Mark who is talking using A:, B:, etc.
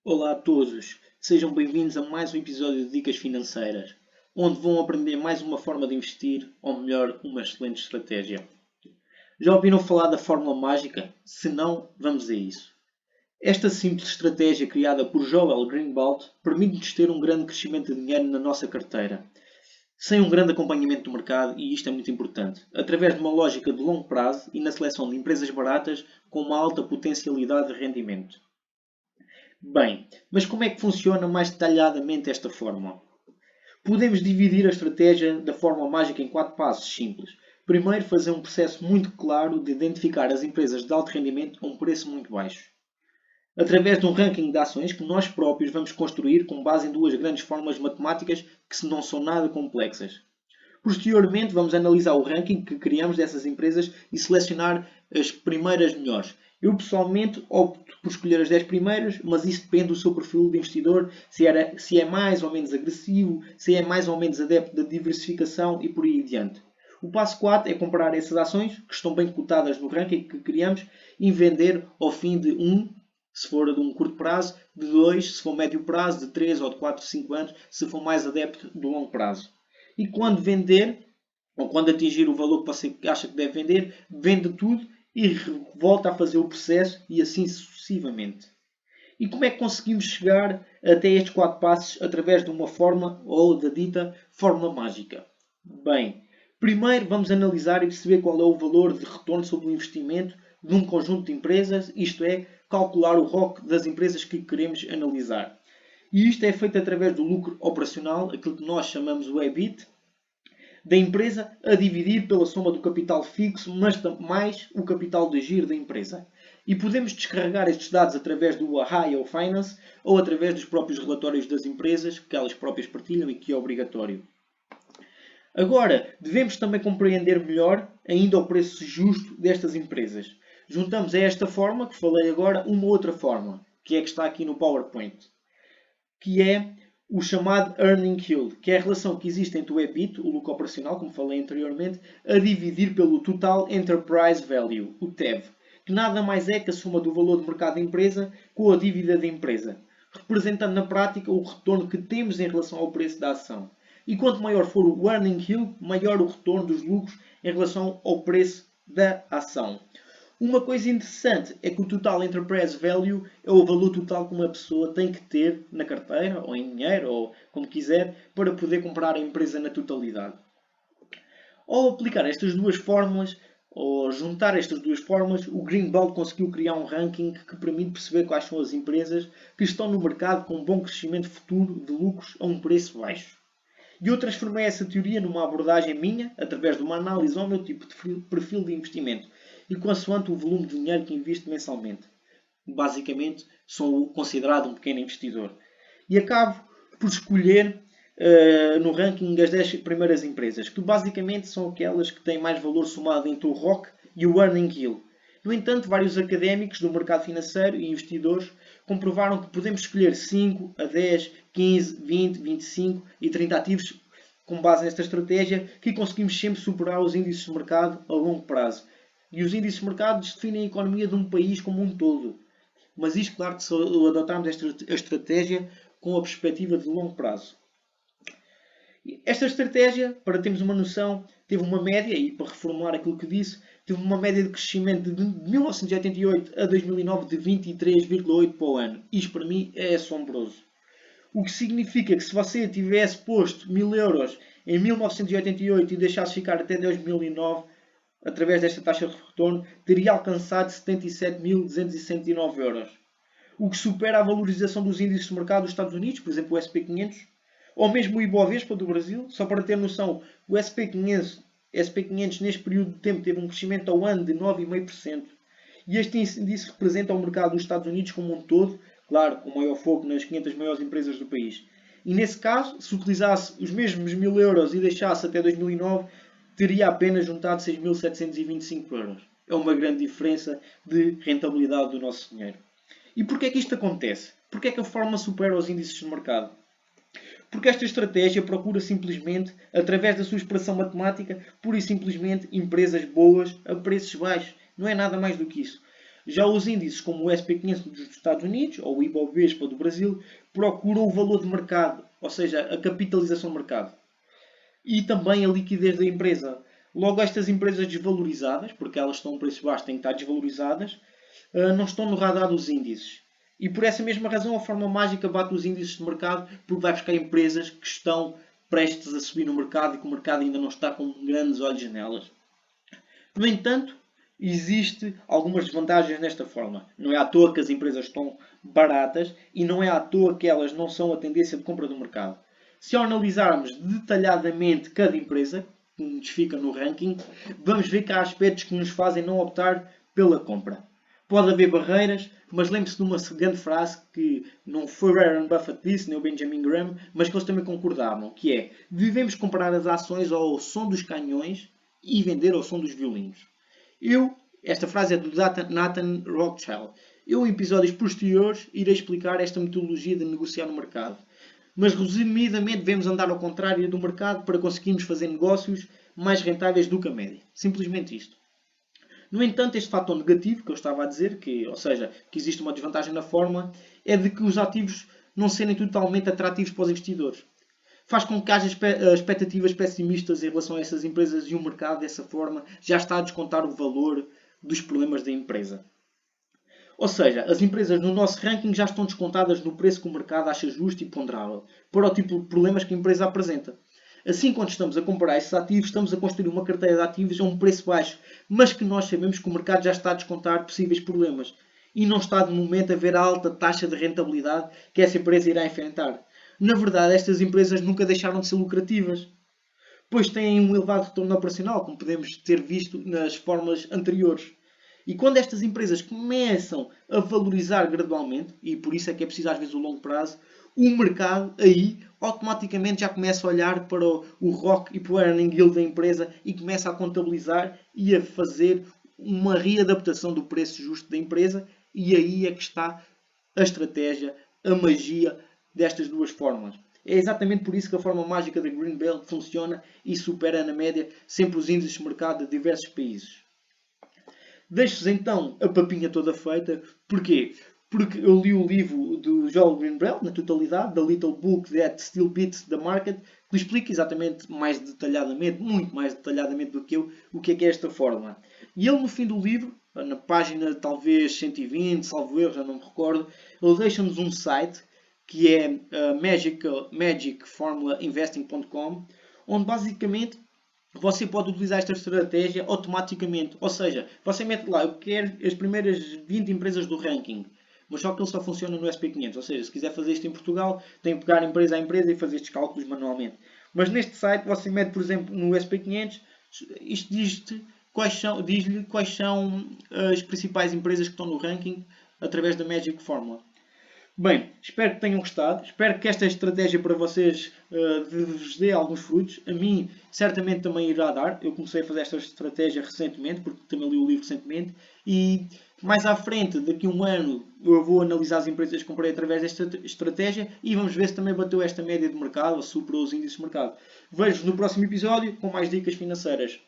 A: Olá a todos, sejam bem-vindos a mais um episódio de Dicas Financeiras, onde vão aprender mais uma forma de investir, ou melhor, uma excelente estratégia. Já ouviram falar da fórmula mágica? Se não, vamos a isso. Esta simples estratégia criada por Joel Greenwald permite-nos ter um grande crescimento de dinheiro na nossa carteira, sem um grande acompanhamento do mercado, e isto é muito importante, através de uma lógica de longo prazo e na seleção de empresas baratas com uma alta potencialidade de rendimento. Bem, mas como é que funciona mais detalhadamente esta fórmula? Podemos dividir a estratégia da forma mágica em 4 passos simples. Primeiro, fazer um processo muito claro de identificar as empresas de alto rendimento a um preço muito baixo, através de um ranking de ações que nós próprios vamos construir com base em duas grandes fórmulas matemáticas que não são nada complexas. Posteriormente, vamos analisar o ranking que criamos dessas empresas e selecionar as primeiras melhores. Eu pessoalmente opto por escolher as 10 primeiras, mas isso depende do seu perfil de investidor, se é mais ou menos agressivo, se é mais ou menos adepto da diversificação e por aí adiante. O passo 4 é comparar essas ações, que estão bem cotadas no ranking que criamos, e vender ao fim de 1, se for de um curto prazo, de 2, se for médio prazo, de 3 ou de 4, 5 anos, se for mais adepto do longo prazo. E quando vender, ou quando atingir o valor que você acha que deve vender, vende tudo e volta a fazer o processo e assim sucessivamente. E como é que conseguimos chegar até estes 4 passos através de uma fórmula ou da dita fórmula mágica? Bem, primeiro vamos analisar e perceber qual é o valor de retorno sobre o investimento de um conjunto de empresas, isto é, calcular o ROC das empresas que queremos analisar. E isto é feito através do lucro operacional, aquilo que nós chamamos o EBIT, da empresa a dividir pela soma do capital fixo, mas mais o capital de giro da empresa. E podemos descarregar estes dados através do Ohio Finance ou através dos próprios relatórios das empresas, que elas próprias partilham e que é obrigatório. Agora, devemos também compreender melhor ainda o preço justo destas empresas. Juntamos a esta forma, que falei agora, uma outra forma, que é que está aqui no PowerPoint, que é o chamado Earning Yield, que é a relação que existe entre o EBIT, o lucro operacional, como falei anteriormente, a dividir pelo Total Enterprise Value, o TEV, que nada mais é que a soma do valor de mercado da empresa com a dívida da empresa, representando na prática o retorno que temos em relação ao preço da ação. E quanto maior for o Earning Yield, maior o retorno dos lucros em relação ao preço da ação. Uma coisa interessante é que o Total Enterprise Value é o valor total que uma pessoa tem que ter na carteira, ou em dinheiro, ou como quiser, para poder comprar a empresa na totalidade. Ao aplicar estas duas fórmulas, ou juntar estas duas fórmulas, o Greenwald conseguiu criar um ranking que permite perceber quais são as empresas que estão no mercado com um bom crescimento futuro de lucros a um preço baixo. E eu transformei essa teoria numa abordagem minha, através de uma análise ao meu tipo de perfil de investimento e consoante o volume de dinheiro que invisto mensalmente. Basicamente, sou considerado um pequeno investidor. E acabo por escolher no ranking as 10 primeiras empresas, que basicamente são aquelas que têm mais valor somado entre o ROC e o Earning Yield. No entanto, vários académicos do mercado financeiro e investidores comprovaram que podemos escolher 5 a 10, 15, 20, 25 e 30 ativos com base nesta estratégia que conseguimos sempre superar os índices de mercado a longo prazo. E os índices de mercado definem a economia de um país como um todo. Mas isto, claro, se adotarmos esta estratégia com a perspectiva de longo prazo. Esta estratégia, para termos uma noção, teve uma média, e para reformular aquilo que disse, teve uma média de crescimento de 1988 a 2009 de 23,8% para o ano. Isto para mim é assombroso. O que significa que se você tivesse posto 1000 euros em 1988 e deixasse ficar até 2009, através desta taxa de retorno, teria alcançado 77.269 euros. O que supera a valorização dos índices de mercado dos Estados Unidos, por exemplo o SP500, ou mesmo o Ibovespa do Brasil. Só para ter noção, o SP500 neste período de tempo teve um crescimento ao ano de 9,5%. E este índice representa o mercado dos Estados Unidos como um todo, claro, com maior foco nas 500 maiores empresas do país. E nesse caso, se utilizasse os mesmos 1000 euros e deixasse até 2009, teria apenas juntado 6.725 euros. É uma grande diferença de rentabilidade do nosso dinheiro. E porquê é que isto acontece? Porquê é que a forma supera os índices de mercado? Porque esta estratégia procura simplesmente, através da sua expressão matemática, pura e simplesmente empresas boas a preços baixos. Não é nada mais do que isso. Já os índices como o SP500 dos Estados Unidos ou o Ibovespa do Brasil procuram o valor de mercado, ou seja, a capitalização de mercado. E também a liquidez da empresa. Logo, estas empresas desvalorizadas, porque elas estão a um preço baixo, têm que estar desvalorizadas, não estão no radar dos índices. E por essa mesma razão a forma mágica bate os índices de mercado, porque vai buscar empresas que estão prestes a subir no mercado e que o mercado ainda não está com grandes olhos nelas. No entanto, existe algumas desvantagens nesta forma. Não é à toa que as empresas estão baratas e não é à toa que elas não são a tendência de compra do mercado. Se analisarmos detalhadamente cada empresa que nos fica no ranking, vamos ver que há aspectos que nos fazem não optar pela compra. Pode haver barreiras, mas lembre-se de uma grande frase que não foi Warren Buffett disse, nem o Benjamin Graham, mas que eles também concordavam, que é: devemos comprar as ações ao som dos canhões e vender ao som dos violinos. Esta frase é do Nathan Rothschild. Em episódios posteriores, irei explicar esta metodologia de negociar no mercado. Mas, resumidamente, devemos andar ao contrário do mercado para conseguirmos fazer negócios mais rentáveis do que a média. Simplesmente isto. No entanto, este fator negativo que eu estava a dizer, ou seja, que existe uma desvantagem na fórmula, é de que os ativos não serem totalmente atrativos para os investidores. Faz com que haja expectativas pessimistas em relação a essas empresas e o mercado, dessa forma, já está a descontar o valor dos problemas da empresa. Ou seja, as empresas no nosso ranking já estão descontadas no preço que o mercado acha justo e ponderável para o tipo de problemas que a empresa apresenta. Assim, quando estamos a comprar esses ativos, estamos a construir uma carteira de ativos a um preço baixo, mas que nós sabemos que o mercado já está a descontar possíveis problemas e não está de momento a ver a alta taxa de rentabilidade que essa empresa irá enfrentar. Na verdade, estas empresas nunca deixaram de ser lucrativas, pois têm um elevado retorno operacional, como podemos ter visto nas fórmulas anteriores. E quando estas empresas começam a valorizar gradualmente, e por isso é que é preciso às vezes o longo prazo, o mercado aí automaticamente já começa a olhar para o ROC e para o earning yield da empresa e começa a contabilizar e a fazer uma readaptação do preço justo da empresa, e aí é que está a estratégia, a magia destas duas fórmulas. É exatamente por isso que a forma mágica da Greenbelt funciona e supera na média sempre os índices de mercado de diversos países. Deixo-vos então a papinha toda feita. Porquê? Porque eu li o livro do Joel Greenbelt na totalidade, The Little Book That Still Beats the Market, que explica exatamente mais detalhadamente, muito mais detalhadamente do que eu, o que é esta fórmula. E ele no fim do livro, na página talvez 120, salvo erro, já não me recordo, ele deixa-nos um site que é magicformulainvesting.com, onde basicamente você pode utilizar esta estratégia automaticamente. Ou seja, você mete lá: eu quero as primeiras 20 empresas do ranking. Mas só que ele só funciona no SP500. Ou seja, se quiser fazer isto em Portugal, tem que pegar empresa a empresa e fazer estes cálculos manualmente. Mas neste site você mete, por exemplo, no SP500, isto diz-lhe quais são as principais empresas que estão no ranking através da Magic Formula. Bem, espero que tenham gostado. Espero que esta estratégia para vocês vos dê alguns frutos. A mim, certamente, também irá dar. Eu comecei a fazer esta estratégia recentemente, porque também li o livro recentemente. E mais à frente, daqui a um ano, eu vou analisar as empresas que comprei através desta estratégia e vamos ver se também bateu esta média de mercado ou superou os índices de mercado. Vejo-vos no próximo episódio com mais dicas financeiras.